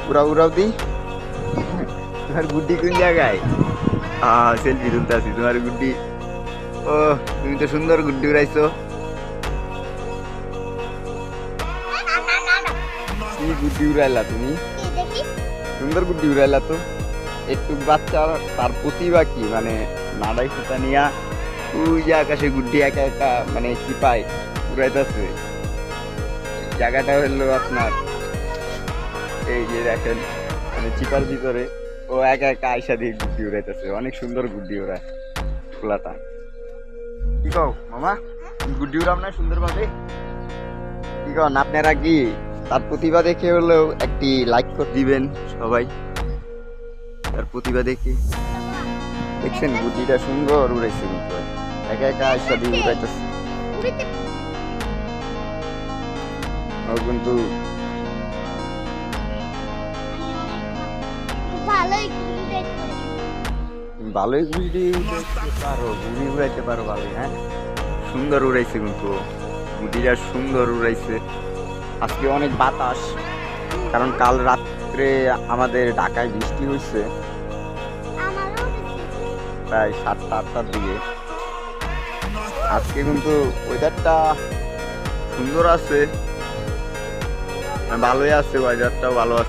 উড়াও উড়াও দি। তোমার গুড্ডি কোন জায়গায়? সেলফি তুলতে আছি তোমার গুড্ডি। ও, তুমি তো সুন্দর গুড্ডি উড়াইছো। কি গুড্ডি উড়াইলা তুমি? সুন্দর গুড্ডি উড়াইলা তো। একটু বাচ্চা, তার প্রতিভা কি মানে নাড়াই সুতা নিয়া ওই যে আকাশে গুড্ডি একা একা মানে চিপায় উড়াইতেছে। জায়গাটা হলো আপনার এই যে দেখেন মানে চিপার ভিতরে ও একা একা আয়সা দিয়ে গুড্ডি উড়াইতেছে। অনেক সুন্দর গুড্ডি ওড়ায় খোলাটা। কি কও মামা, গুড্ডি উড়াম না সুন্দরভাবে? কি কন আপনারা, কি তার প্রতিভা দেখে হলেও একটি লাইক করে দিবেন সবাই। তার প্রতিভা দেখে দেখছেন গুড্ডিটা সুন্দর উড়াইছে, কিন্তু একা একা আয়সা দিয়ে উড়াইতেছে। ও কিন্তু ভালোই গুড্ডি উড়াইতে পারো, গুড়ি উড়াইতে পারো ভালোই। হ্যাঁ, সুন্দর উড়াইছে কিন্তু গুডিটা সুন্দর উড়াইছে। আজকে অনেক বাতাস, কারণ কাল রাত্রে আমাদের ঢাকায় বৃষ্টি হয়েছে প্রায় 7টা-8টার দিকে। আজকে কিন্তু ওয়েদারটা সুন্দর আছে, ভালোই আছে, ওয়েদারটাও ভালো আছে।